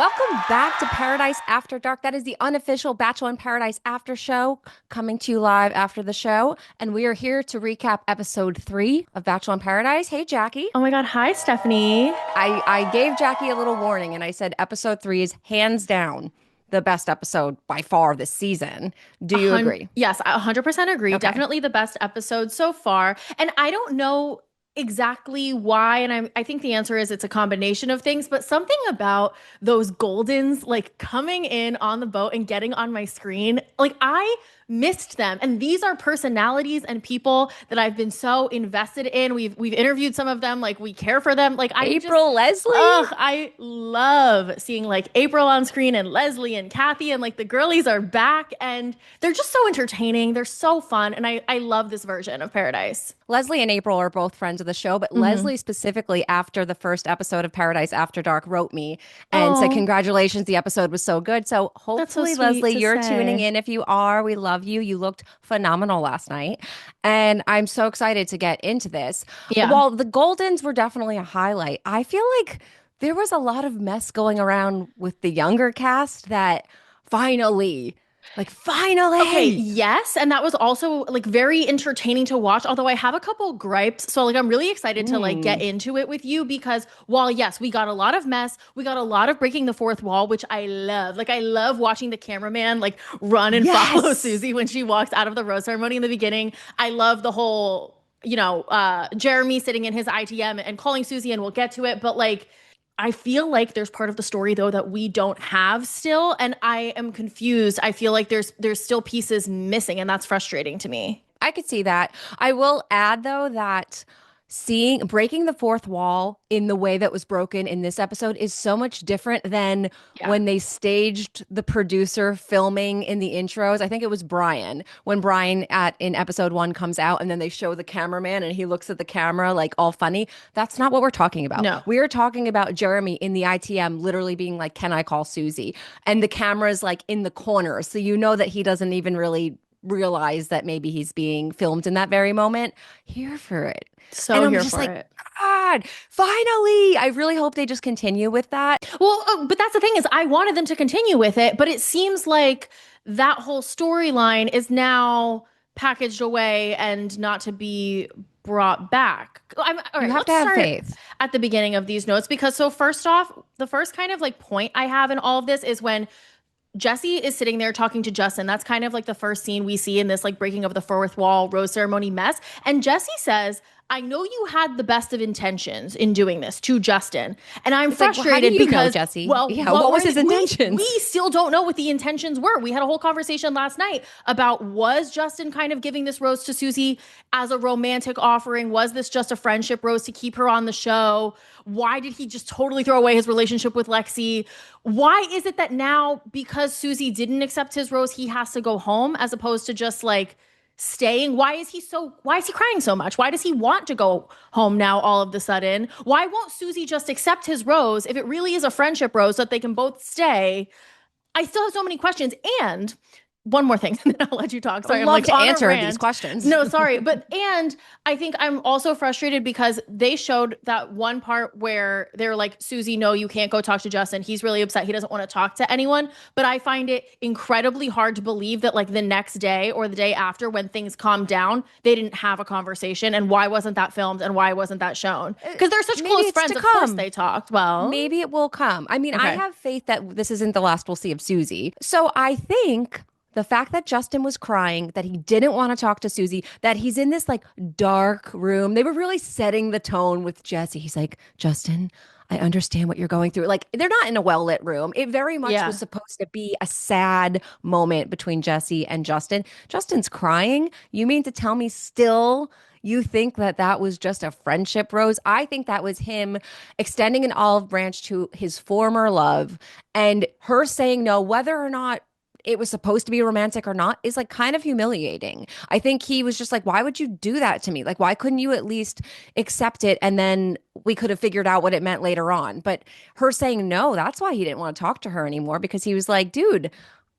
Welcome back to Paradise After Dark. That is the unofficial Bachelor in Paradise after show coming to you live after the show. And we are here to recap episode 3 of Bachelor in Paradise. Hey, Jackie. Oh my God. Hi, Stephanie. I gave Jackie a little warning and I said episode 3 is hands down the best episode by far this season. Do you agree? Yes, I 100% agree. Okay. Definitely the best episode so far. And I don't know exactly why. And I think the answer is it's a combination of things, but something about those Goldens like coming in on the boat and getting on my screen, like I missed them. And these are personalities and people that I've been so invested in. We've interviewed some of them, like we care for them. Like I just April, Leslie. I love seeing like April on screen and Leslie and Kathy and like the girlies are back and they're just so entertaining. They're so fun. And I love this version of Paradise. Leslie and April are both friends of the show, but Hmm. Leslie specifically, after the first episode of Paradise After Dark, wrote me and said, Oh, "Congratulations, the episode was so good." So that's so hopefully, sweet Leslie, to you're tuning say. in. If you are, we love you. You looked phenomenal last night. And I'm so excited to get into this. Yeah. While the Goldens were definitely a highlight, I feel like there was a lot of mess going around with the younger cast that finally, Okay, finally. yes, and that was also like very entertaining to watch, although I have a couple gripes. So like I'm really excited to like get Mm, into it with you because while yes, we got a lot of mess, we got a lot of breaking the fourth wall, which I love. Like I love watching the cameraman like run and follow yes. Susie when she walks out of the rose ceremony in the beginning. I love the whole Jeremy sitting in his ITM and calling Susie, and we'll get to it, but like I feel like there's part of the story though that we don't have still, and I am confused. I feel like there's still pieces missing, and that's frustrating to me. I could see that. I will add though that seeing breaking the fourth wall in the way that was broken in this episode is so much different than Yeah. when they staged the producer filming in the intros. I think it was Brian when Brian at in episode 1 comes out and then they show the cameraman and he looks at the camera like all funny. That's not what we're talking about. No. We are talking about Jeremy in the ITM literally being like, "Can I call Susie?" And the camera's like in the corner. So you know that he doesn't even really realize that maybe he's being filmed in that very moment. Here for it. And So I'm here just for like, it. God, finally. I really hope they just continue with that. Well, but that's the thing is I wanted them to continue with it, but it seems like that whole storyline is now packaged away and not to be brought back. All You right, have to let's have start faith. at the beginning of these notes because so first off, the first kind of like point I have in all of this is when Jesse is sitting there talking to Justin. That's kind of like the first scene we see in this like breaking of the fourth wall rose ceremony mess. And Jesse says, I know you had the best of intentions in doing this to Justin. And I'm It's like, well, how do frustrated you know, because, Jesse? well, Yeah, what was his we intentions? still don't know what the intentions were. We had a whole conversation last night about was Justin kind of giving this rose to Susie as a romantic offering? Was this just a friendship rose to keep her on the show? Why did he just totally throw away his relationship with Lexi? Why is it that now, because Susie didn't accept his rose, he has to go home as opposed to just like staying? Why is he crying so much? Why does he want to go home now all of the sudden? Why won't Susie just accept his rose if it really is a friendship rose so that they can both stay? I still have so many questions. And one more thing, and then I'll let you talk. I would Sorry, I'm love like to on a answer these rant. questions. No, sorry. And I think I'm also frustrated because they showed that one part where they're like, Susie, no, you can't go talk to Justin. He's really upset. He doesn't want to talk to anyone. But I find it incredibly hard to believe that, like, the next day or the day after, when things calmed down, they didn't have a conversation. And why wasn't that filmed? And why wasn't that shown? Because they're such Maybe close it's friends. to Of course come. they talked. Well, Maybe it will come. I mean, I okay. have faith that this isn't the last we'll see of Susie. So I think the fact that Justin was crying, that he didn't want to talk to Susie, that he's in this like dark room, they were really setting the tone with Jesse. He's like, "Justin, I understand what you're going through." Like, they're not in a well lit room. It very much was Yeah. supposed to be a sad moment between Jesse and Justin. Justin's crying. You mean to tell me still? You think that that was just a friendship rose? I think that was him extending an olive branch to his former love and her saying no, whether or not it was supposed to be romantic or not, is like kind of humiliating. I think he was just like, "Why would you do that to me? Like, why couldn't you at least accept it? And then we could have figured out what it meant later on." But her saying no, that's why he didn't want to talk to her anymore because he was like, "Dude,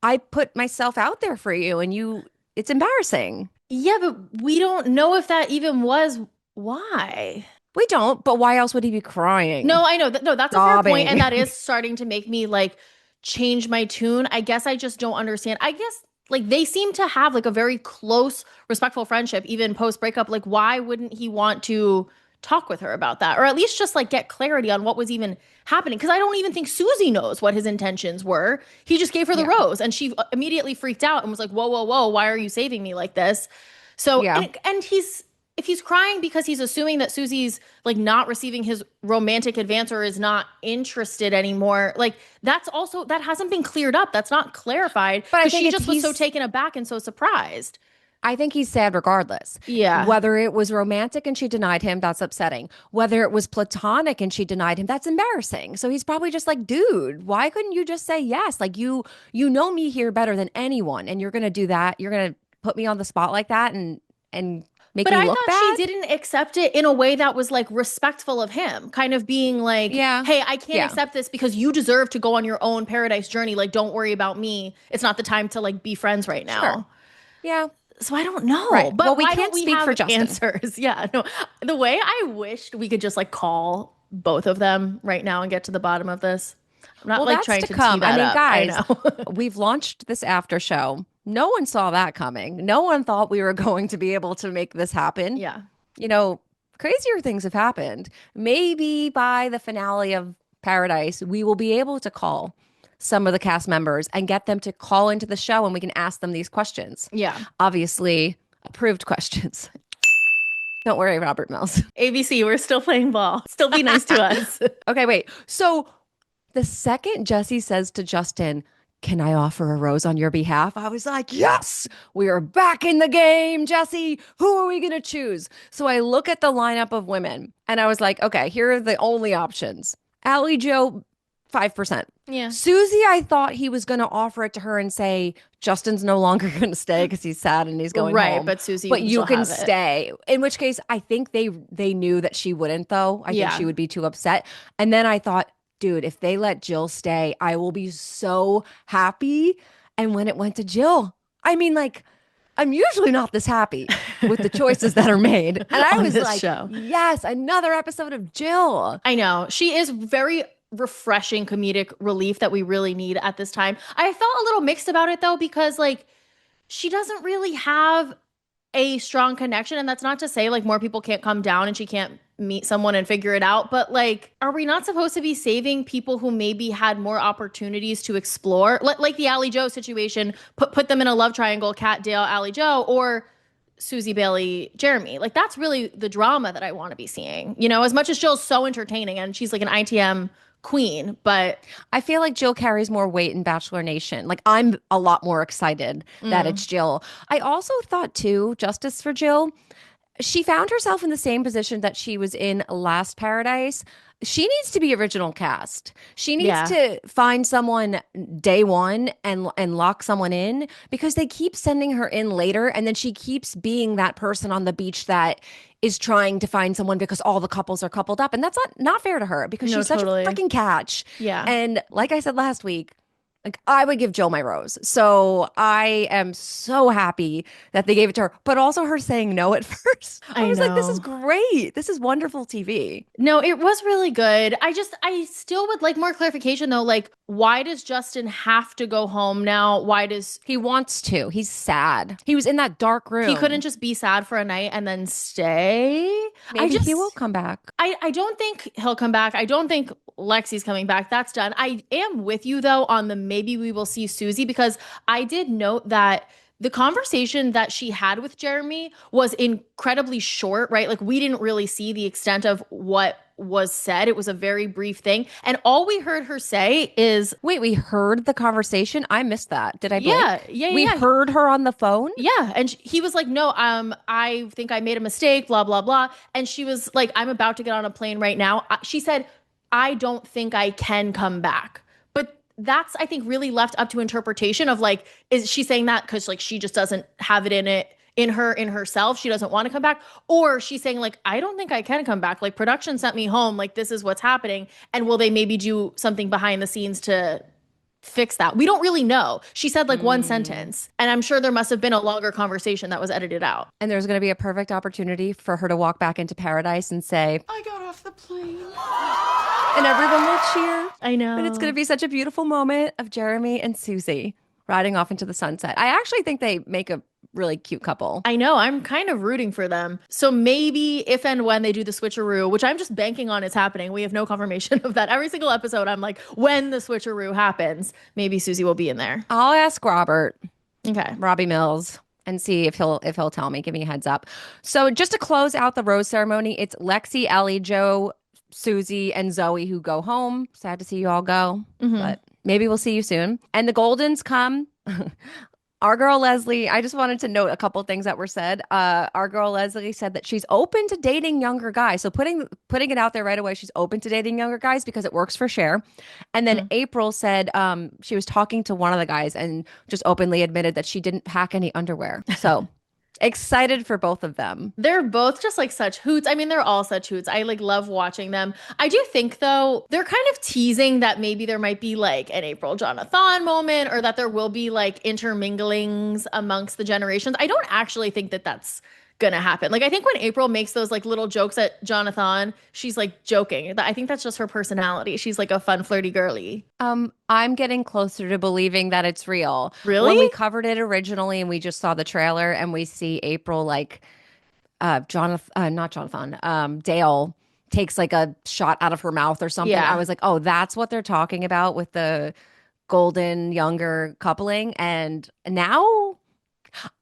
I put myself out there for you and it's embarrassing." Yeah, but we don't know if that even was why. We don't, but why else would he be crying? No, I know that. No, that's a fair point, and Sobbing. that is starting to make me like change my tune. I guess I just don't understand. I guess like they seem to have like a very close, respectful friendship, even post breakup. Like, why wouldn't he want to talk with her about that, or at least just like get clarity on what was even happening? Because I don't even think Susie knows what his intentions were. He just gave her the Yeah. rose, and she immediately freaked out and was like, "Whoa, whoa, whoa! Why are you saving me like this?" So, Yeah. and he's if he's crying because he's assuming that Susie's like not receiving his romantic advance or is not interested anymore, like that's also that hasn't been cleared up. That's not clarified But I because think she it's just was so he's taken aback and so surprised. I think he's sad regardless. Yeah. Whether it was romantic and she denied him, that's upsetting. Whether it was platonic and she denied him, that's embarrassing. So he's probably just like, dude, why couldn't you just say yes? Like you know me here better than anyone, and you're gonna do that. You're gonna put me on the spot like that and make But me I look thought she bad. didn't accept it in a way that was like respectful of him, kind of being like, Yeah. hey, I can't Yeah. accept this because you deserve to go on your own paradise journey. Like, don't worry about me. It's not the time to like be friends right Sure. now. Yeah. So I don't know. Right. Well, But we why don't can't we speak for have Justin. answers? Yeah, no. The way I wished we could just like call both of them right now and get to the bottom of this. I'm not Well, like that's trying to to tee come. I that mean, up. I guys, know. we've launched this after show. No one saw that coming. No one thought we were going to be able to make this happen. Yeah. You know, crazier things have happened. Maybe by the finale of Paradise, we will be able to call some of the cast members and get them to call into the show and we can ask them these questions. Yeah. Obviously, approved questions. Don't worry, Robert Mills. ABC, we're still playing ball. Still be nice to us. Okay, wait. So the second Jesse says to Justin, can I offer a rose on your behalf? I was like, yes, we are back in the game, Jesse. Who are we going to choose? So I look at the lineup of women and I was like, okay, here are the only options. Allie Joe, 5%. Yeah. Susie, I thought he was going to offer it to her and say, Justin's no longer going to stay because he's sad and he's going Right, home. but Susie But can you still can have it. stay. In which case, I think they knew that she wouldn't, though. I think Yeah. she would be too upset. And then I thought, dude, if they let Jill stay, I will be so happy. And when it went to Jill, I mean, like, I'm usually not this happy with the choices that are made. And I On was this like, show. yes, another episode of Jill. I know. She is very refreshing comedic relief that we really need at this time. I felt a little mixed about it though, because like she doesn't really have a strong connection. And that's not to say like more people can't come down and she can't meet someone and figure it out. But like, are we not supposed to be saving people who maybe had more opportunities to explore? Like the Allie Joe situation, put them in a love triangle, Kat, Dale, Allie Joe, or Susie, Bailey, Jeremy. Like that's really the drama that I want to be seeing. You know, as much as Jill's so entertaining and she's like an ITM queen, but I feel like Jill carries more weight in Bachelor Nation. Like I'm a lot more excited that mm, it's Jill. I also thought too, justice for Jill, she found herself in the same position that she was in last Paradise. She needs to be original cast. She needs yeah. to find someone day one and lock someone in because they keep sending her in later and then she keeps being that person on the beach that is trying to find someone because all the couples are coupled up and that's not fair to her because No, she's such a totally. freaking catch. Yeah. And like I said last week, like I would give Jill my rose. So I am so happy that they gave it to her, but also her saying no at first. I I was like, this is know. great. This is wonderful TV. No, it was really good. I still would like more clarification though. Like, why does Justin have to go home now? Why does He wants to. He's sad. He was in that dark he couldn't room. just be sad for a night and then stay? I Maybe he will just, come back. I don't think he'll come back. I don't think Lexi's coming back. That's done. I am with you though on the maybe we will see Susie because I did note that the conversation that she had with Jeremy was incredibly short, right? Like we didn't really see the extent of what was said. It was a very brief thing. And all we heard her say is, Wait, we heard the conversation. I missed that. Did I yeah, blink? yeah, We yeah. heard her on the phone. Yeah, and he was like, "No, I think I made a mistake, blah blah blah." And she was like, "I'm about to get on a plane right now." She said, "I don't think I can come back." But that's I think really left up to interpretation of like is she saying that cuz like she just doesn't have it in herself, she doesn't want to come back, or she's saying like I don't think I can come back. Like production sent me home, like this is what's happening, and will they maybe do something behind the scenes to fix that? We don't really know. She said like one Mm. sentence, and I'm sure there must have been a longer conversation that was edited out. And there's going to be a perfect opportunity for her to walk back into paradise and say, I got off the plane. and everyone will cheer. I And it's going to know. be such a beautiful moment of Jeremy and Susie riding off into the sunset. I actually think they make a really cute couple. I know. I'm kind of rooting for them. So maybe if and when they do the switcheroo, which I'm just banking on it's happening, we have no confirmation of that. Every single episode, I'm like, when the switcheroo happens, maybe Susie will be in there. I'll ask Robert, Okay. Robbie Mills, and see if he'll tell me, give me a heads up. So just to close out the rose ceremony, it's Lexi, Ellie, Joe, Susie, and Zoe who go home. Sad to see you all go, Hmm. but maybe we'll see you soon. And the Goldens come. Our girl Leslie, I just wanted to note a couple things that were said. Our girl Leslie said that she's open to dating younger guys. So putting it out there right away, she's open to dating younger guys because it works for Cher. And then April said she was talking to one of the guys and just openly admitted that she didn't pack any underwear. So excited for both of them. They're both just like such hoots. I mean, they're all such hoots. I like love watching them. I do think though, they're kind of teasing that maybe there might be like an April Jonathon moment or that there will be like interminglings amongst the generations. I don't actually think that that's gonna happen. Like I think when April makes those like little jokes at Jonathon, she's like joking. I think that's just her personality. She's like a fun, flirty girly. I'm getting closer to believing that it's real. When Really? we covered it originally and we just saw the trailer and we see April like Jonathan, not Jonathan, Dale takes like a shot out of her mouth or something. I Yeah. was like, oh, that's what they're talking about with the golden younger coupling. And now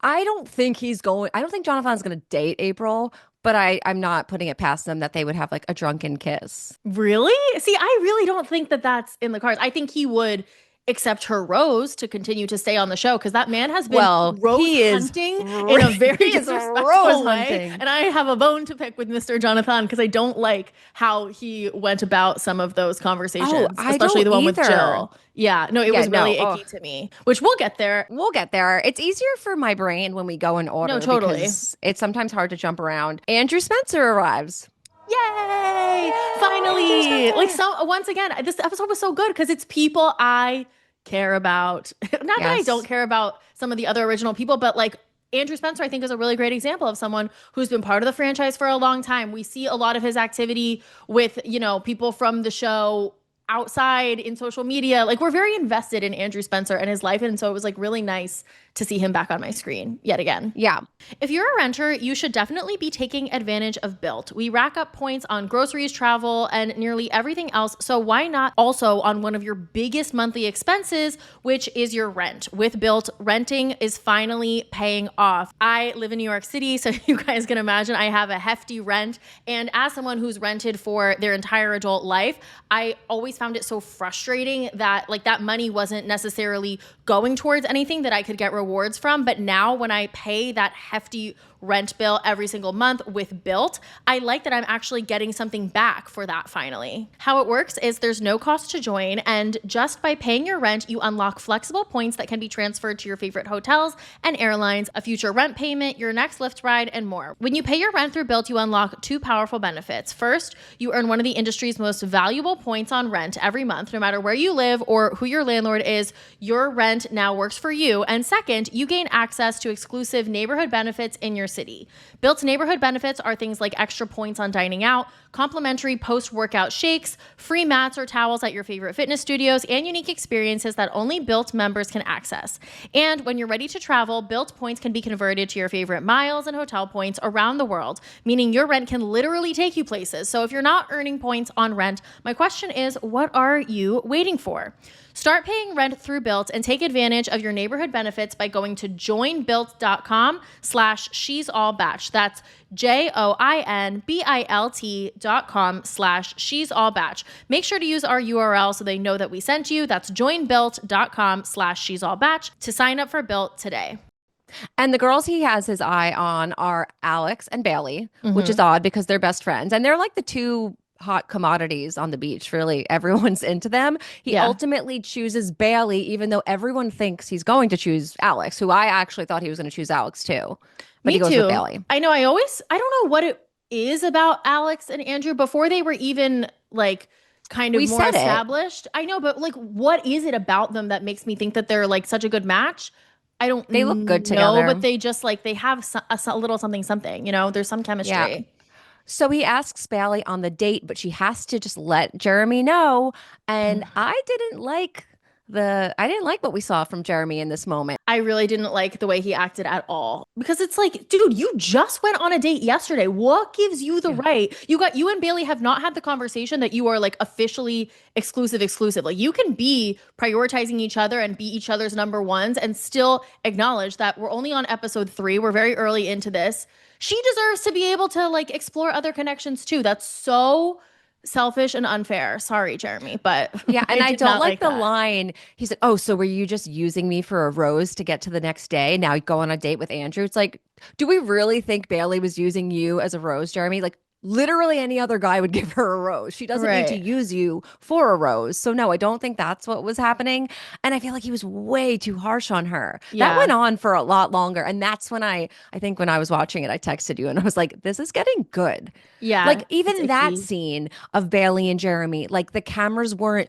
I don't think Jonathan's going to date April, but I'm not putting it past them that they would have like a drunken kiss. Really? See, I really don't think that that's in the cards. I think he would accept her rose to continue to stay on the show because that man has been Well, rose he is hunting in a very he is disrespectful rose way. hunting. And I have a bone to pick with Mr. Jonathan because I don't like how he went about some of those conversations, Oh, I especially don't the one with either. Jill. Yeah, no, it Yeah, was really no. icky to me, which we'll get there. We'll get there. It's easier for my brain when we go in order No, totally. because it's sometimes hard to jump around. Andrew Spencer arrives. Yay! Andrew Finally. Like Spencer. so once again, this episode was so good because it's people I care about. Not that I don't Yes. care about some of the other original people, but like Andrew Spencer, I think, is a really great example of someone who's been part of the franchise for a long time. We see a lot of his activity with, people from the show outside in social media. Like we're very invested in Andrew Spencer and his life. And so it was like really nice to see him back on my screen yet again. Yeah. If you're a renter, you should definitely be taking advantage of Built. We rack up points on groceries, travel, and nearly everything else. So why not also on one of your biggest monthly expenses, which is your rent? With Built, renting is finally paying off. I live in New York City, so you guys can imagine I have a hefty rent. And as someone who's rented for their entire adult life, I always found it so frustrating that like that money wasn't necessarily going towards anything that I could get rewards from. But now when I pay that hefty rent bill every single month with Built, I like that I'm actually getting something back for that finally. How it works is there's no cost to join, and just by paying your rent, you unlock flexible points that can be transferred to your favorite hotels and airlines, a future rent payment, your next Lyft ride, and more. When you pay your rent through Built, you unlock two powerful benefits. First, you earn one of the industry's most valuable points on rent every month, no matter where you live or who your landlord is. Your rent now works for you. And second, you gain access to exclusive neighborhood benefits in your city. Built's neighborhood benefits are things like extra points on dining out, complimentary post-workout shakes, free mats or towels at your favorite fitness studios, and unique experiences that only Built members can access. And when you're ready to travel, Built points can be converted to your favorite miles and hotel points around the world, meaning your rent can literally take you places. So if you're not earning points on rent, my question is, what are you waiting for? Start paying rent through Built and take advantage of your neighborhood benefits by going to joinbuilt.com/she'sallbatch. That's joinbilt.com/she'sallbatch. Make sure to use our URL so they know that we sent you. That's joinbuilt.com/she'sallbatch to sign up for Built today. And the girls he has his eye on are Alex and Bailey, which is odd because they're best friends. And they're like the two hot commodities on the beach. Really, everyone's into them. He Yeah. ultimately chooses Bailey, even though everyone thinks he's going to choose Alex, who I actually thought he was going to choose Alex too. But Me he goes too. with Bailey. I know. I don't know what it is about Alex and Andrew before they were even like kind of We more said it. established. I know, but like, what is it about them that makes me think that they're like such a good match? I don't They look good know, but together. they just like they have a little something, something, you know, there's some Yeah. chemistry. So he asks Bailey on the date, but she has to just let Jeremy know. And I didn't like what we saw from Jeremy in this moment. I really didn't like the way he acted at all because it's like, dude, you just went on a date yesterday. What gives you the Yeah. right? You and Bailey have not had the conversation that you are like officially exclusive. Like you can be prioritizing each other and be each other's number ones and still acknowledge that we're only on episode 3. We're very early into this. She deserves to be able to like explore other connections too. That's so selfish and unfair. Sorry, Jeremy, but Yeah, and I I did don't not like like the that. line. He's like, "Oh, so were you just using me for a rose to get to the next day? Now you go on a date with Andrew." It's like, do we really think Bailey was using you as a rose, Jeremy? Like, literally any other guy would give her a rose. She doesn't need to Right. use you for a rose. So no, I don't think that's what was happening. And I feel like he was way too harsh on her. That went Yeah. on for a lot longer. And that's when I think when I was watching it, I texted you and I was like, this is getting good. Yeah. Like It's even that icky. scene of Bailey and Jeremy, like the cameras weren't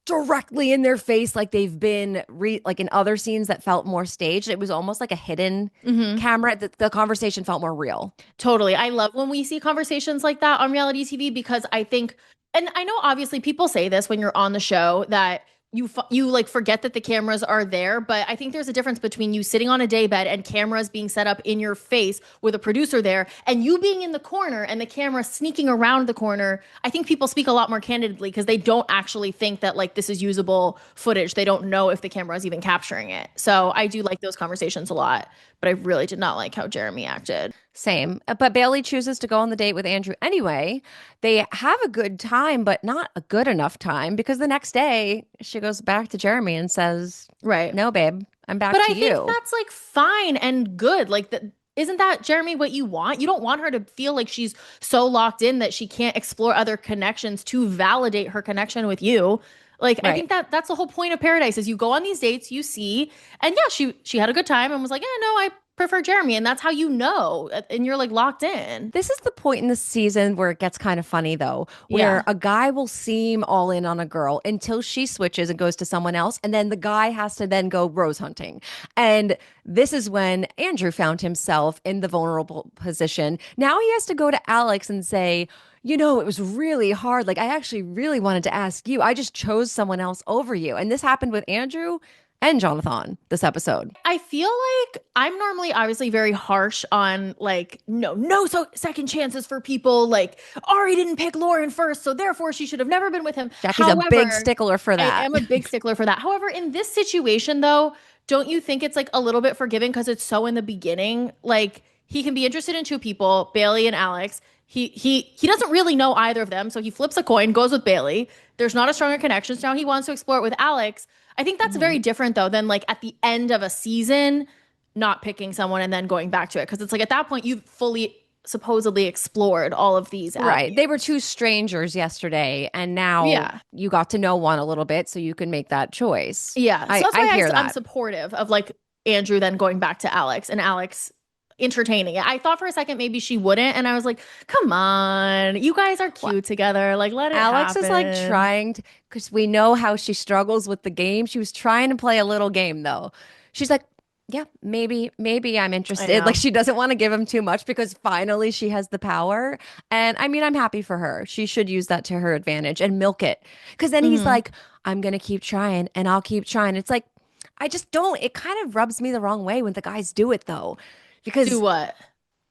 directly in their face like they've been like in other scenes that felt more staged. It was almost like a hidden Hmm. camera. The conversation felt more real. Totally. I love when we see conversations like that on reality TV because I think, and I know obviously people say this when you're on the show that you like forget that the cameras are there, but I think there's a difference between you sitting on a daybed and cameras being set up in your face with a producer there and you being in the corner and the camera sneaking around the corner. I think people speak a lot more candidly because they don't actually think that like this is usable footage. They don't know if the camera is even capturing it. So I do like those conversations a lot, but I really did not like how Jeremy acted. Same. But Bailey chooses to go on the date with Andrew anyway. They have a good time, but not a good enough time because the next day she goes back to Jeremy and says, Right. "No, babe, I'm But back to I think you." that's like fine and good. Like that isn't that Jeremy what you want? You don't want her to feel like she's so locked in that she can't explore other connections to validate her connection with you. Like I Right. think that that's the whole point of Paradise is you go on these dates, you see, and yeah, she had a good time and was like, "Yeah, no, I prefer Jeremy." And that's how you know and you're like locked in. This is the point in the season where it gets kind of funny, though, where Yeah. a guy will seem all in on a girl until she switches and goes to someone else. And then the guy has to then go rose hunting. And this is when Andrew found himself in the vulnerable position. Now he has to go to Alex and say, it was really hard. Like, I actually really wanted to ask you. I just chose someone else over you. And this happened with Andrew and Jonathan this episode. I feel like I'm normally obviously very harsh on like no so second chances for people like Ari didn't pick Lauren first so therefore she should have never been with him. Jackie's a big However, stickler for I that. am a big stickler for that. However, in this situation though, don't you think it's like a little bit forgiving because it's so in the beginning? Like he can be interested in two people, Bailey and Alex. He doesn't really know either of them, so he flips a coin, goes with Bailey. There's not a stronger connection. So now he wants to explore it with Alex. I think that's very Mhm. different though than like at the end of a season not picking someone and then going back to it because it's like at that point you've fully supposedly explored all of these Right. They avenues. were two strangers yesterday, and now Yeah. you got to know one a little bit so you can make that choice. Yeah. So that's I why hear I'm that. supportive of like Andrew then going back to Alex and Alex entertaining it. I thought for a second maybe she wouldn't and I was like, "Come on. You guys are Well, cute together. Like let it Alex is like happen." trying to, because we know how she struggles with the game. She was trying to play a little game though. She's like, yeah, maybe I'm I interested. Like know. she doesn't want to give him too much because finally she has the power. And I mean, I'm happy for her. She should use that to her advantage and milk it. Because then he's Mhm. like, I'm gonna keep trying and I'll keep trying. It's like, I just don't. It kind of rubs me the wrong way when the guys do it though. Do Because what?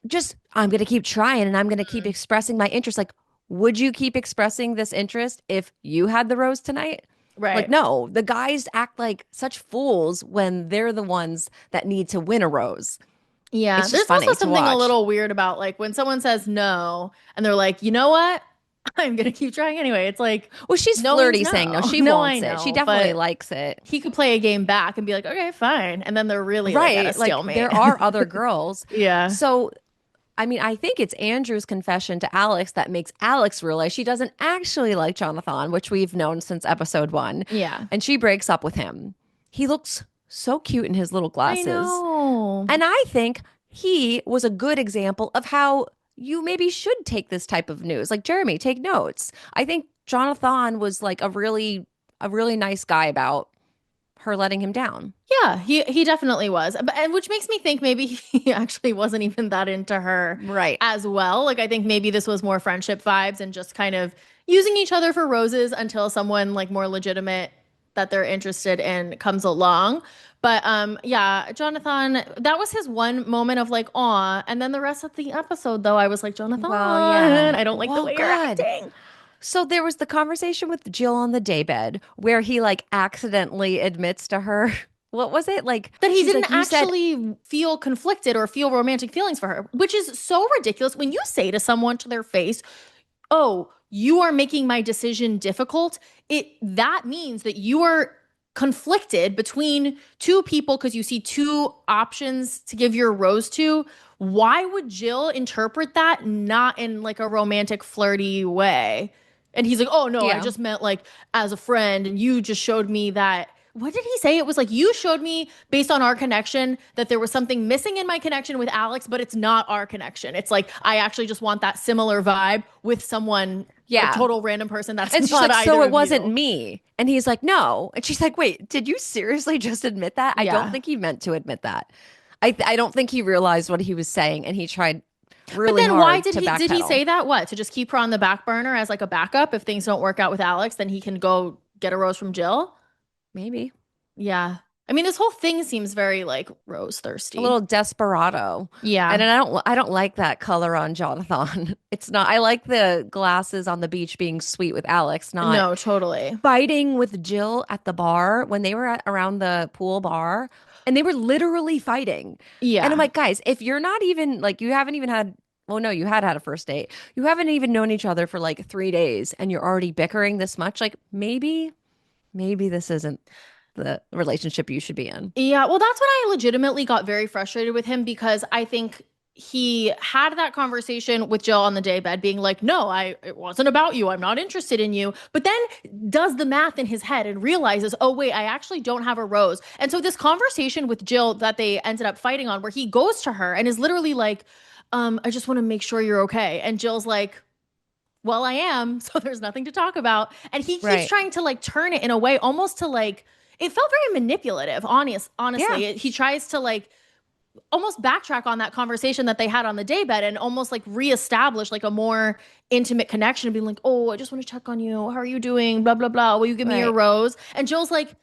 just I'm gonna keep trying and I'm gonna keep expressing my interest. Like, would you keep expressing this interest if you had the rose tonight? Like, Right. no, the guys act like such fools when they're the ones that need to win a rose. Yeah, It's just there's also funny to something a watch. little weird about like when someone says no and they're like, you know what? I'm gonna keep trying anyway. It's like, Well, she's no means flirty saying no. no. She No, I wants it. She know, definitely but likes it. he could play a game back and be like, okay, fine. And then they're really like at a Right. Like stalemate. there are other girls. Yeah. So I mean, I think it's Andrew's confession to Alex that makes Alex realize she doesn't actually like Jonathan, which we've known since episode 1. Yeah. And she breaks up with him. He looks so cute in his little I glasses. know. And I think he was a good example of how you maybe should take this type of news. Like, Jeremy, take notes. I think Jonathon was like a really nice guy about her letting him down. Yeah, he definitely was. And which makes me think maybe he actually wasn't even that into her Right. as well. Like I think maybe this was more friendship vibes and just kind of using each other for roses until someone like more legitimate that they're interested in comes along. But yeah, Jonathan, that was his one moment of like awe. And then the rest of the episode though, I was like, Jonathan, Well, yeah. I don't like the Well, way you're God. acting. So there was the conversation with Jill on the daybed where he like accidentally admits to her. What was it? Like That he she's didn't like, you said, actually feel conflicted or feel romantic feelings for her, which is so ridiculous when you say to someone to their face, "Oh, you are making my decision difficult." It that means that you are conflicted between two people because you see two options to give your rose to. Why would Jill interpret that not in like a romantic flirty way? And he's like, "Oh no, I yeah. just meant like as a friend and you just showed me that." What did he say? It was like you showed me based on our connection that there was something missing in my connection with Alex, but it's not our connection. It's like I actually just want that similar vibe with someone, a Yeah. total random person that's And she's not like, either so it of wasn't you. me. And he's like, no. And she's like, wait, did you seriously just admit that? I don't Yeah. think he meant to admit that. I don't think he realized what he was saying, and he tried But really then why hard did to he backpedal. say that? What? To just keep her on the back burner as like a backup if things don't work out with Alex, then he can go get a rose from Jill? Maybe Yeah. I mean, this whole thing seems very like rose a thirsty. little desperado. And Yeah. I don't like that color on Jonathan. It's not. I like the glasses on the beach being sweet with Alex, not No, totally. fighting with Jill at the bar when they were around the pool bar, and they were literally fighting. And I'm Yeah. like, guys, if you're not even like you haven't even had well, no, you had a first date. You haven't even known each other for like 3 days, and you're already bickering this much. Like maybe this isn't the relationship you should be in. Yeah, well, that's when I legitimately got very frustrated with him because I think he had that conversation with Jill on the daybed, being like, "No, it wasn't about you. I'm not interested in you." But then does the math in his head and realizes, "Oh wait, I actually don't have a rose." And so this conversation with Jill that they ended up fighting on, where he goes to her and is literally like, "I just want to make sure you're okay," and Jill's like, well, I am, so there's nothing to talk about. And he keeps Right. trying to like turn it in a way almost to like it felt very manipulative, Yeah. honestly. He tries to like almost backtrack on that conversation that they had on the daybed and almost like reestablish like a more intimate connection and being like, "Oh, I just want to check on you. How are you doing? Blah blah blah. Will you give me your Right. rose?" And Jill's like,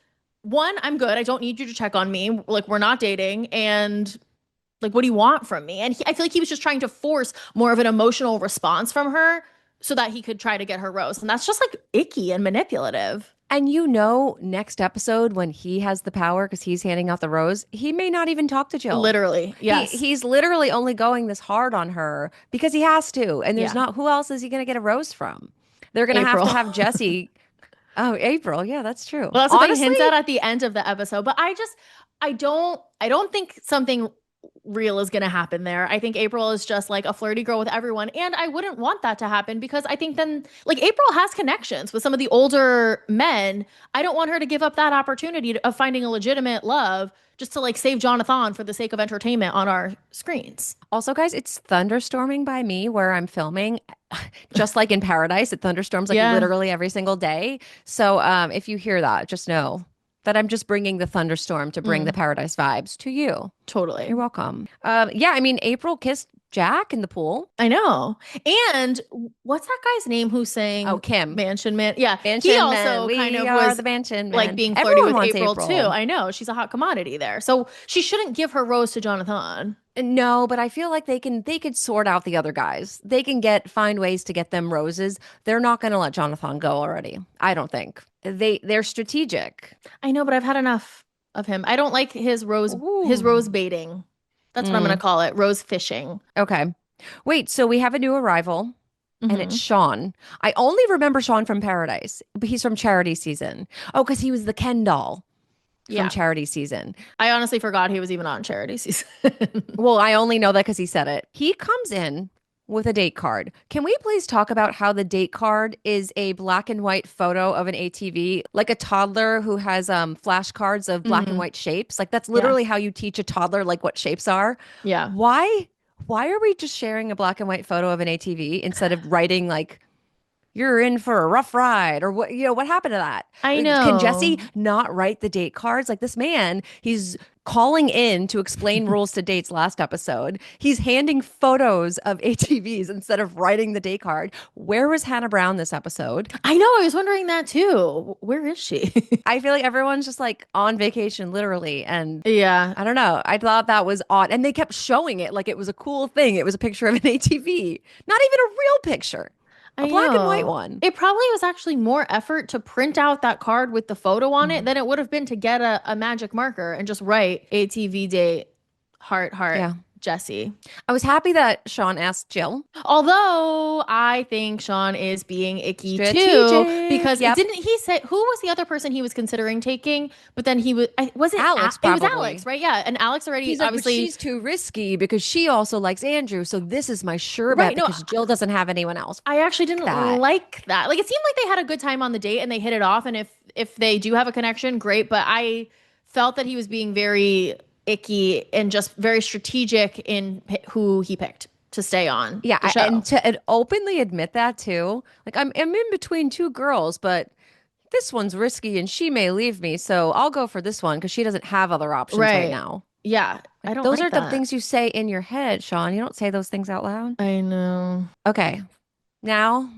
"One, I'm good. I don't need you to check on me. Like we're not dating and like what do you want from me?" And I feel like he was just trying to force more of an emotional response from her so that he could try to get her rose. And that's just like icky and manipulative. And next episode when he has the power because he's handing out the rose, he may not even talk to Jill. Literally. Yes. He's literally only going this hard on her because he has to. And there's Yeah. not who else is he going to get a rose from? They're going to April. have Jesse. Oh, April. Yeah, that's true. Well, that's what they Honestly, hint at the end of the episode. But I don't think something real is going to happen there. I think April is just like a flirty girl with everyone. And I wouldn't want that to happen because I think then, like, April has connections with some of the older men. I don't want her to give up that opportunity of finding a legitimate love just to like save Jonathan for the sake of entertainment on our screens. also, guys, it's thunderstorming by me where I'm filming. Just like in Paradise, it thunderstorms like Yeah, literally every single day. So if you hear that, just know that I'm just bringing the thunderstorm to bring the mm, Paradise vibes to you. totally. You're welcome. Yeah, I mean, April kissed Jack in the pool. I know. And what's that guy's name who Oh, sang Kim. Mansion Man? Yeah, he Mansion Men. also kind We of are was the Mansion like Men. being flirty Everyone with wants April too. April. I know. She's a hot commodity there. So she shouldn't give her rose to Jonathan. No, but I feel like they could sort out the other guys. They can find ways to get them roses. They're not going to let Jonathan go already. I don't think. They're strategic. I know, but I've had enough of him. I don't like his Ooh. rose baiting. That's what I'm gonna Mm, call it. Rose fishing. okay. Wait, so we have a new arrival and it's Hmm. Sean. I only remember Sean from Paradise, but he's from Charity Season. Oh, because he was the Ken doll from Yeah. Charity Season. I honestly forgot he was even on charity season. Well, I only know that because he said it. He comes in with a date card. Can we please talk about how the date card is a black and white photo of an ATV, like a toddler who has flashcards of black and Hmm. white shapes? Like that's Yeah. literally how you teach a toddler like what shapes are. Yeah. Why are we just sharing a black and white photo of an ATV instead of writing like you're in for a rough ride, or what, what happened to that? I Can know. Jesse not write the date cards? Like this man, he's calling in to explain rules to dates last episode. He's handing photos of ATVs instead of writing the date card. Where was Hannah Brown this episode? I know. I was wondering that too. Where is she? I feel like everyone's just like on vacation, literally. And Yeah. I don't know. I thought that was odd. And they kept showing it like it was a cool thing. It was a picture of an ATV, not even a real picture, a I black and white know. one. It probably was actually more effort to print out that card with the photo on it Mhm. than it would have been to get a magic marker and just write ATV date, heart, heart, Yeah. Jesse. I was happy that Sean asked Jill. Although I think Sean is being icky too, Strategic. because it Yep. didn't he say who was the other person he was considering taking? But then he was it Alex, it was probably. Alex, right? Yeah, and Alex already He's like, but obviously she's too risky because she also likes Andrew. So this is my sure bet right. No, because Jill doesn't have anyone else. I actually didn't That. like that. Like it seemed like they had a good time on the date and they hit it off. And if they do have a connection, great. But I felt that he was being very icky and just very strategic in who he picked to stay on Yeah, the and show. to openly admit that too. Like I'm in between two girls, but this one's risky and she may leave me, so I'll go for this one because she doesn't have other options right Right. now. Yeah. I Like don't those like are the that. things you say in your head, Sean. You don't say those things out loud. I know. Okay. Now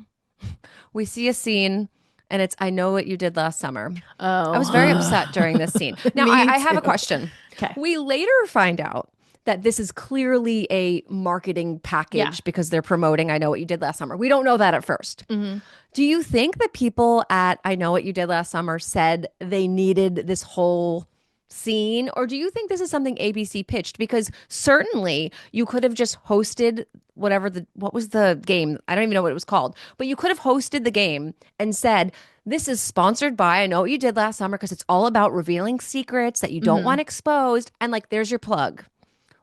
we see a scene and it's I know what you did last summer. I was very upset Oh. during this scene. Now Me I have a too. question. Okay. We later find out that this is clearly a marketing Yeah. package because they're promoting I Know What You Did Last Summer. We don't know that at first. Hmm. Do you think that people at I Know What You Did Last Summer said they needed this whole scene? Or do you think this is something ABC pitched? Because certainly you could have just hosted what was the game? I don't even know what it was called, but you could have hosted the game and said, this is sponsored by I Know What You Did Last Summer because it's all about revealing secrets that you don't Hmm. want exposed. And like, there's your plug.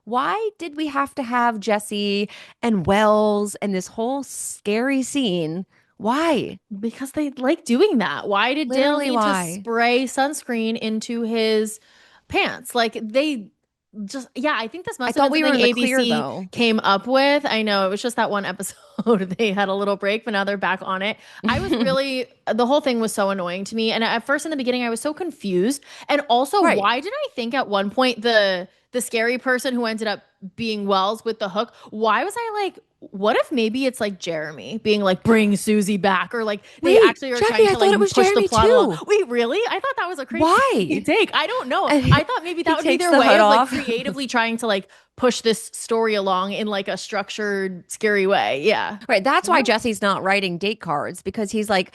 Why did we have to have Jesse and Wells and this whole scary scene? Why? Because they like doing that. Why did Dale Literally, need to why? spray sunscreen into his pants? Like they just, yeah, I think this I must have thought been we were something in the clear ABC though. came up with. I know it was just that one episode. They had a little break, but now they're back on it. I was really, the whole thing was so annoying to me. And at first in the beginning, I was so confused. And also, Right. why did I think at one point the scary person who ended up being Wells with the hook, why was I like, what if maybe it's like Jeremy being like, bring Susie back, or like they Wait, actually are Jackie, trying I to like thought it was push the Jeremy plot along? too. Wait, really? I thought that was a crazy Why? take. I don't know. And I thought maybe he that would be takes their the way hood of like off. creatively trying to like push this story along in like a structured, scary way. Yeah. Right. That's why Jesse's not writing date cards because he's like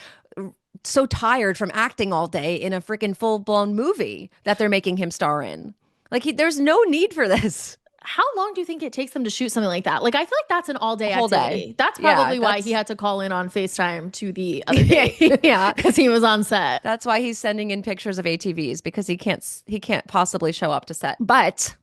so tired from acting all day in a freaking full blown movie that they're making him star in. Like, there's no need for this. How long do you think it takes them to shoot something like that? Like, I feel like that's an all day Whole day. activity. That's Yeah, probably why he had to call in on FaceTime to the other yeah, date yeah. because he was on set. That's why he's sending in pictures of ATVs because he can't possibly show up to set. But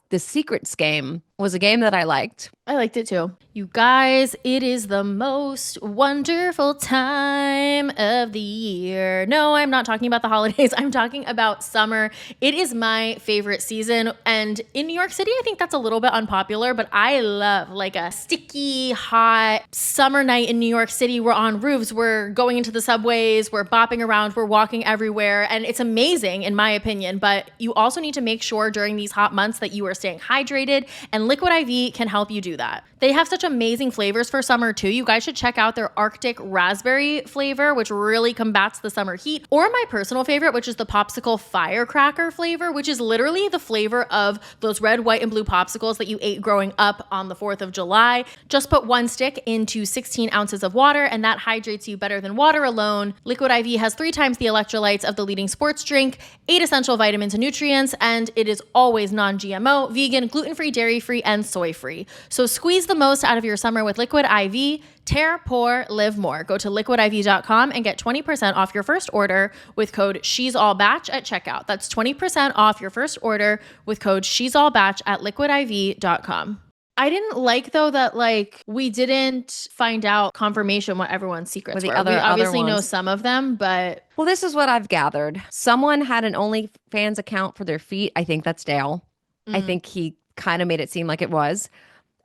this secrets game was a game that I liked. I liked it too. You guys, it is the most wonderful time of the year. No, I'm not talking about the holidays. I'm talking about summer. It is my favorite season. And in New York City, I think that's a little bit unpopular, but I love like a sticky, hot summer night in New York City. We're on roofs, we're going into the subways, we're bopping around, we're walking everywhere. And it's amazing, in my opinion. But you also need to make sure during these hot months that you are staying hydrated, and Liquid IV can help you do that. They have such amazing flavors for summer too. You guys should check out their Arctic raspberry flavor, which really combats the summer heat, or my personal favorite, which is the popsicle firecracker flavor, which is literally the flavor of those red, white, and blue popsicles that you ate growing up on the 4th of July. Just put one stick into 16 ounces of water, and that hydrates you better than water alone. Liquid IV has 3 times the electrolytes of the leading sports drink, 8 essential vitamins and nutrients, and it is always non-GMO, vegan, gluten-free, dairy-free, and soy-free. So squeeze the most out of your summer with Liquid IV. Tear, pour, live more. Go to liquidiv.com and get 20% off your first order with code She's All Batch at checkout. That's 20% off your first order with code She's All Batch at liquidiv.com. I didn't like though that like we didn't find out confirmation what everyone's secrets With the were. other We obviously other know ones. some of them, but Well, this is what I've gathered. Someone had an OnlyFans account for their feet. I think that's Dale. I think he kind of made it seem like it was.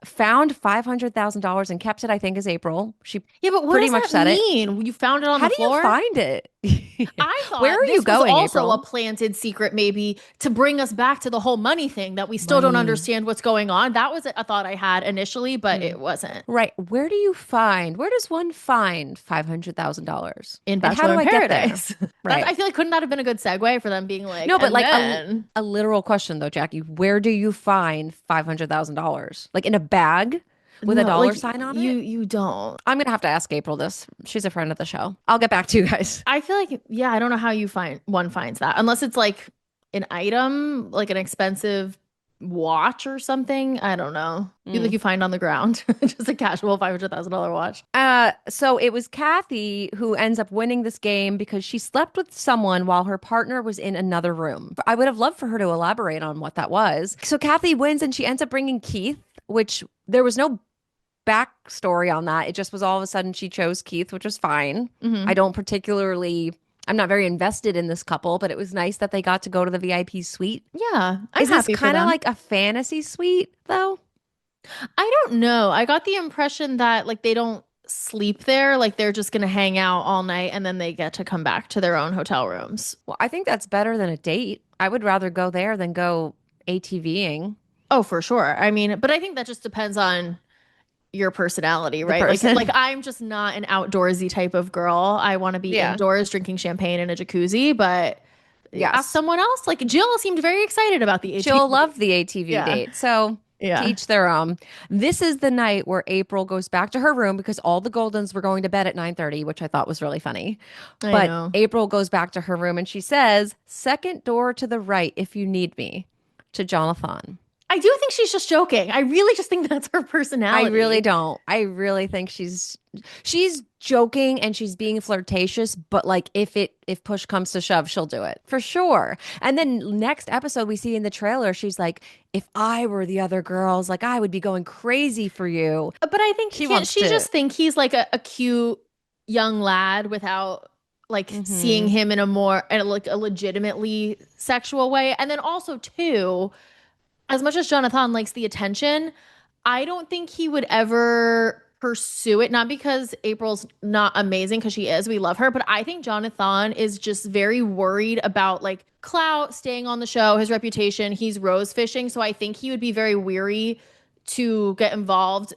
found $500,000 and kept it, I think, is April. She Yeah, but what pretty does much that said it. mean? You found it on How the do you floor? find it? I Where thought are you this was going, also a April? planted secret, maybe to bring us back to the whole money thing that we still don't Money. understand what's going on. That was a thought I had initially, but Hmm. it wasn't. Right. Where does one find $500,000? In And how Bachelor do in I get there? Paradise. That Right. I feel like couldn't that have been a good segue for them being like, No, but and like then a literal question though, Jackie. Where do you find $500,000? Like in a bag with a no, dollar like sign on it? you don't. I'm gonna have to ask April this. She's a friend of the show. I'll get back to you guys. I feel like, yeah, I don't know how you find one finds that unless it's like an item, like an expensive watch or something. I don't know. You like Mm. you find on the ground, just a casual $500,000 watch. So it was Kathy who ends up winning this game because she slept with someone while her partner was in another room. I would have loved for her to elaborate on what that was. So Kathy wins and she ends up bringing Keith, which there was no backstory on that. It just was all of a sudden she chose Keith, which was fine. I Hmm. don't particularly, I'm not very invested in this couple, but it was nice that they got to go to the VIP suite. Yeah, I'm Is this happy for kind of them. like a fantasy suite though? I don't know. I got the impression that like they don't sleep there, like they're just gonna hang out all night and then they get to come back to their own hotel rooms. Well, I think that's better than a date. I would rather go there than go ATVing Oh, for sure. I mean, but I think that just depends on your personality, the right? Like person. I'm just not an outdoorsy type of girl. I want to be Yeah. indoors drinking champagne in a jacuzzi, but ask Yes. someone else. Like Jill seemed very excited about the She'll 18th love date. the ATV Yeah. date. So to Yeah. each their own. This is the night where April goes back to her room because all the Goldens were going to bed at 9:30, which I thought was really funny. I But know. April goes back to her room and she says, "Second door to the right if you need me," to Jonathan. I do think she's just joking. I really just think that's her I really personality. don't. I really think she's joking and she's being flirtatious, but like if push comes to shove, she'll do it for sure. And then next episode we see in the trailer, she's like, "If I were the other girls, like I would be going crazy for you." But I think She can't wants she to. just think he's like a cute young lad without like seeing Hmm. him in a more in like a legitimately sexual way? And then also too, as much as Jonathan likes the attention, I don't think he would ever pursue it. Not because April's not amazing, because she is. We love her. But I think Jonathan is just very worried about like clout, staying on the show, his reputation. He's rose fishing. So I think he would be very weary to get involved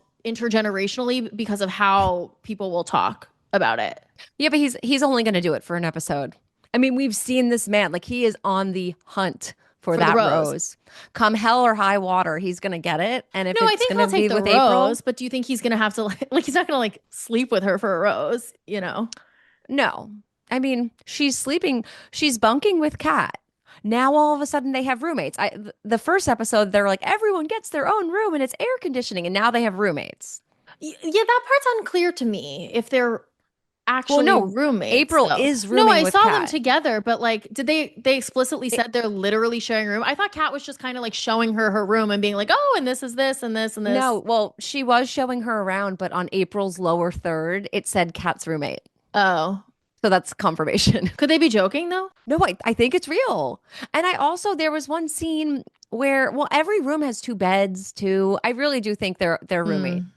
intergenerationally because of how people will talk about it Yeah, but he's only going to do it for an episode. I mean, we've seen this man, like he is on the hunt for for the that rose. rose. Come hell or high water, he's going to get it. And if No, I it's think going he'll to take be the with April, rose, but do you think he's gonna have to like he's not gonna like sleep with her for a rose, you know? no. I mean, she's bunking with Kat. Now all of a sudden they have roommates. The first episode they're like everyone gets their own room and it's air conditioning and now they have roommates. Yeah, that part's unclear to me if they're Well, actually no, roommates April though. is No, rooming I with saw them Kat. together, but like did they explicitly said they're literally sharing a room? I thought Kat was just kind of like showing her her room and being like, "Oh, and this is this and this and this." No, well, she was showing her around, but on April's lower third, it said Kat's roommate. Oh. So that's confirmation. Could they be joking though? No, I think it's real. And I also there was one scene where well every room has two beds too. I really do think Hmm.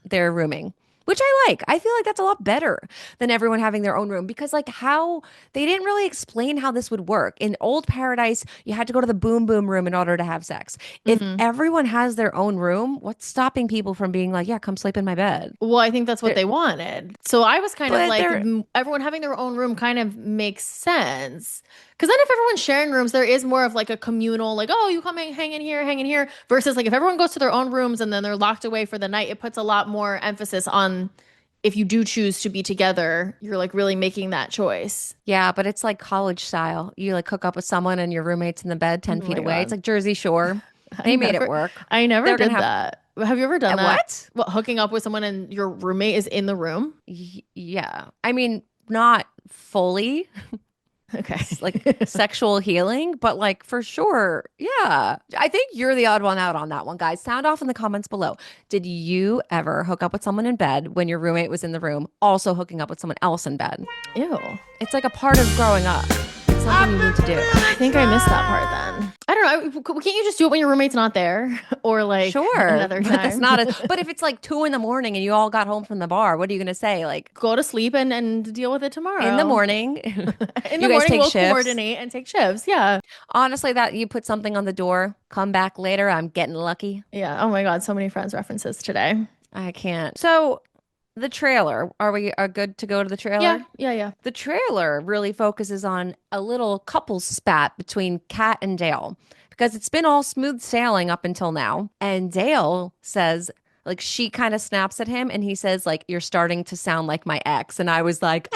they're rooming, which I like. I feel like that's a lot better than everyone having their own room because like how they didn't really explain how this would work. In old Paradise, you had to go to the boom boom room in order to have sex. If Hmm. everyone has their own room, what's stopping people from being like, "Yeah, come sleep in my bed?" Well, I think that's what They're, they wanted. So I was kind of but like, they're everyone having their own room kind of makes sense. Because then if everyone's sharing rooms, there is more of like a communal, like, oh, you come and hang in here, versus like if everyone goes to their own rooms and then they're locked away for the night, it puts a lot more emphasis on if you do choose to be together, you're like really making that choice. Yeah, but it's like college style. You like hook up with someone and your roommate's in the bed 10 Oh feet my away. It's God. like Jersey Shore. I They made it never, work. I never They're gonna did have that. Have you ever done that? what? What, hooking up with someone and your roommate is in the room? Yeah. I mean, not fully like Okay. sexual healing, but like for sure. Yeah. I think you're the odd one out on that one, guys. Sound off in the comments below. Did you ever hook up with someone in bed when your roommate was in the room, also hooking up with someone else in bed? Ew. It's like a part of growing up. It's something you need to do. I think I missed that part then. I don't know. Can't you just do it when your roommate's not there or like Sure, another but that's time? not a. But if it's like 2 in the morning and you all got home from the bar, what are you gonna say? Like Go to sleep and deal with it in the tomorrow. morning, In you the guys morning, take we'll shifts. coordinate and take shifts. Yeah. Honestly, that you put something on the door, come back later. I'm getting lucky. Yeah. Oh my God. So many Friends references today. I can't. So the trailer, are good to go to the Yeah. trailer? Yeah. Yeah. The trailer really focuses on a little couple spat between Kat and Dale because it's been all smooth sailing up until now. And Dale says, like, she kind of snaps at him and he says, like, you're starting to sound like my ex. And I was like,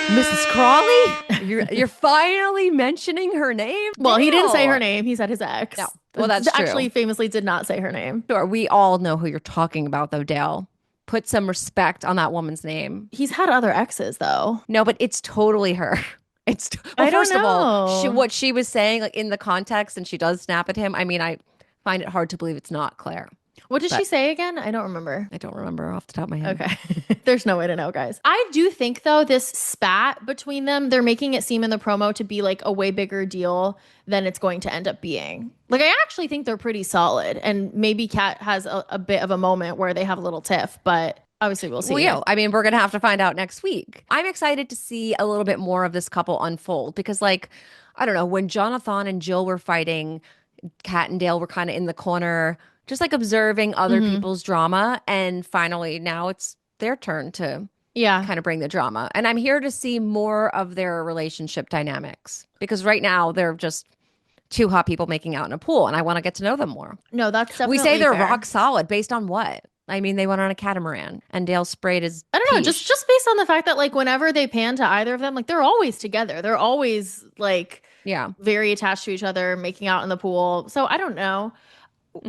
Mrs. Crawley, you're finally mentioning her name? Well, he didn't say her Dale. name. He said his No. ex. Well, that's Actually, true. famously did not say her name. Sure. We all know who you're talking about, though, Dale. Put some respect on that woman's name. He's had other exes though. No, but it's totally her. Well, I don't first of all, know. what she was saying, like in the context, and she does snap at him. I mean, I find it hard to believe it's not Claire, What did she but say again? I don't remember. I don't remember off the top of my head. Okay. There's no way to know, guys. I do think, though, this spat between them, they're making it seem in the promo to be like a way bigger deal than it's going to end up being. Like, I actually think they're pretty solid. And maybe Kat has a bit of a moment where they have a little tiff, but obviously we'll see. Well, yeah, I mean, we're gonna have to find out next week. I'm excited to see a little bit more of this couple unfold because, like, I don't know, when Jonathan and Jill were fighting, Kat and Dale were kind of in the corner, just like observing other Hmm. people's drama. And finally, now it's their turn to Yeah. kind of bring the drama. And I'm here to see more of their relationship dynamics because right now they're just two hot people making out in a pool, and I want to get to know them more. No, that's We say definitely they're fair. rock solid based on what? I mean, they went on a catamaran and Dale sprayed his I don't know, peach. just based on the fact that like whenever they pan to either of them, like they're always together. They're always like Yeah. very attached to each other, making out in the pool. So I don't know.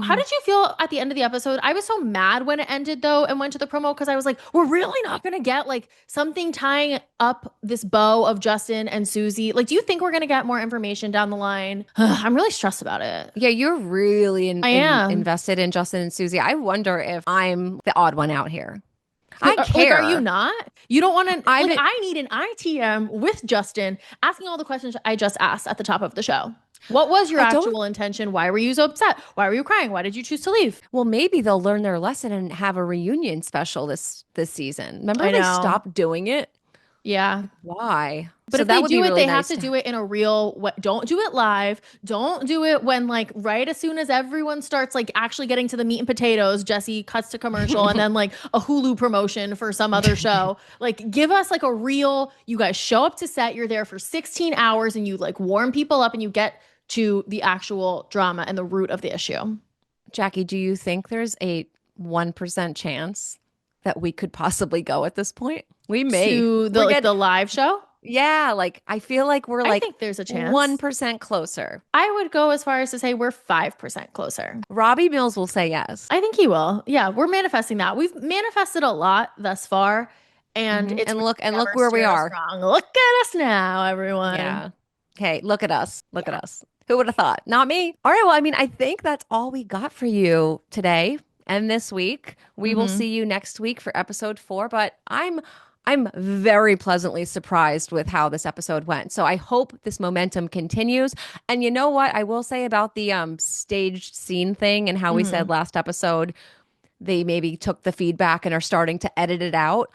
How Mhm. did you feel at the end of the episode? I was so mad when it ended though and went to the promo because I was like, we're really not gonna get like something tying up this bow of Justin and Susie. Like, do you think we're gonna get more information down the line? I'm really stressed about it. Yeah, you're really I am. invested in Justin and Susie. I wonder if I'm the odd one out here. I Like, are you care. not? You don't want to, I'm like, I need an ITM with Justin asking all the questions I just asked at the top of the show. What was your I don't actual intention? Why were you so upset? Why were you crying? Why did you choose to leave? well, maybe they'll learn their lesson and have a reunion special this season. Remember I they know. stopped doing it? Yeah. Why? But So if they that would be do it, really they have nice to do it in a real way. Don't do it live. Don't do it when, like, right as soon as everyone starts, like, actually getting to the meat and potatoes, Jesse cuts to commercial and then, like, a Hulu promotion for some other show. Like, give us, like, a real, you guys show up to set, you're there for 16 hours and you, like, warm people up and you get to the actual drama and the root of the issue. Jackie, do you think there's a 1% chance that we could possibly go at this point? We may. To the, We're like, getting, the live show, yeah, like I feel like we're I like think there's a chance. 1% closer. I would go as far as to say we're 5% closer. Robbie Mills will say yes. I think he will. Yeah, we're manifesting that. We've manifested a lot thus far, and it's And really look never where we steered us are. wrong. Look at us now, everyone. Yeah. Okay, look at us. Look at Yeah. us. Who would have thought? Not me. All right, well, I mean, I think that's all we got for you today and this week. We will Hmm. see you next week for episode 4, but I'm very pleasantly surprised with how this episode went. So I hope this momentum continues. And you know what I will say about the staged scene thing and how we Hmm. said last episode they maybe took the feedback and are starting to edit it out.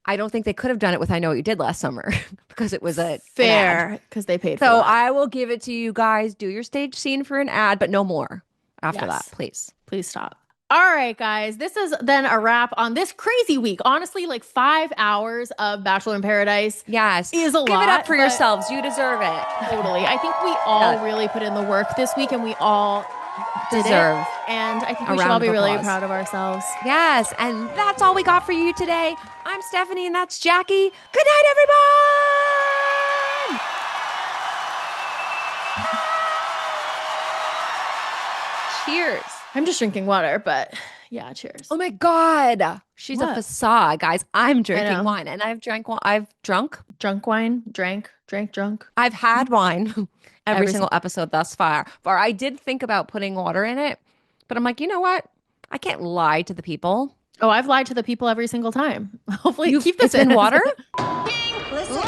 I don't think they could have done it with I Know What You Did last summer because it was an ad. Fair, because they paid for So that. I will give it to you guys. Do your stage scene for an ad, but no more after Yes. that, please. Please stop. All right, guys. This is then a wrap on this crazy week. Honestly, like 5 hours of Bachelor in Paradise Yes. is a Give lot. it up for but yourselves. You deserve it. Totally. I think we all Yeah. really put in the work this week, and we all did Deserve it. And I think a we should round all of be really applause. proud of ourselves. Yes. And that's all we got for you today. I'm Stefanie and that's Jackie. Good night, everyone. Cheers. I'm just drinking water, but yeah, cheers. Oh my God. She's a What? facade, guys. I'm know. drinking wine and I've drunk. Drunk wine, drunk. I've had wine every Every single episode thus far. But I did think about putting water in it, but I'm like, you know what? I can't lie to the people. Oh, I've lied to the people every single time. Hopefully, You've keep this it's been in. water? Listen.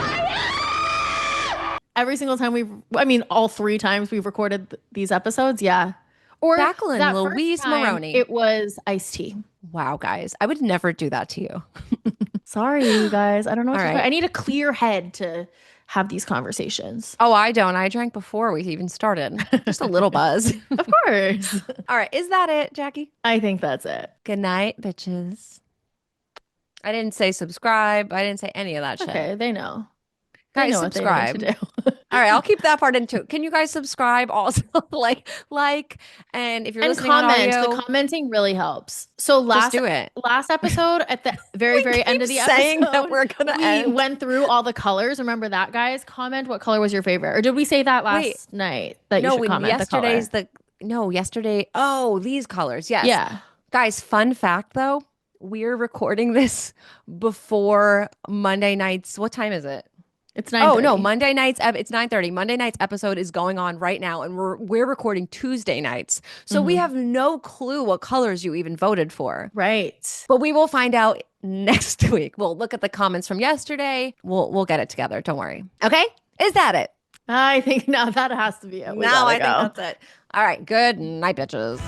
every single time I mean, all 3 times we've recorded these episodes. Yeah. Or Jacqueline that first Louise time, Maroney. it was iced tea. Wow, guys. I would never do that to you. Sorry, you guys. I don't know what All to do. right. I need a clear head to have these conversations. Oh, I don't. I drank before we even started. Just a little buzz. Of course. All right. Is that it, Jackie? I think that's it. Good night, bitches. I didn't say subscribe. I didn't say any of that shit. Okay, they know. They Guys, know what they need to subscribe. do. All right, I'll keep that part in too. Can you guys subscribe also? And if you're And listening on comment. The audio, commenting really helps. So just do it. last episode, at the very, We very end keep of the saying that episode, we're gonna we end. went through all the colors. Remember that, guys? Comment what color was your favorite. Or did we say that Wait, last night that you no, should comment the color? yesterday. Oh, these colors. Yes. Yeah. Guys, fun fact though, we're recording this before Monday night's. What time is it? It's Oh no, 9:30. it's 9:30. Monday night's episode is going on right now and we're recording Tuesday nights. So we Mhm. have no clue what colors you even voted for. Right. But we will find out next week. We'll look at the comments from yesterday. We'll get it together. Don't worry. Okay? Is that it? I think now that has to be it. We Now gotta I think go. that's it. All right. Good night, bitches.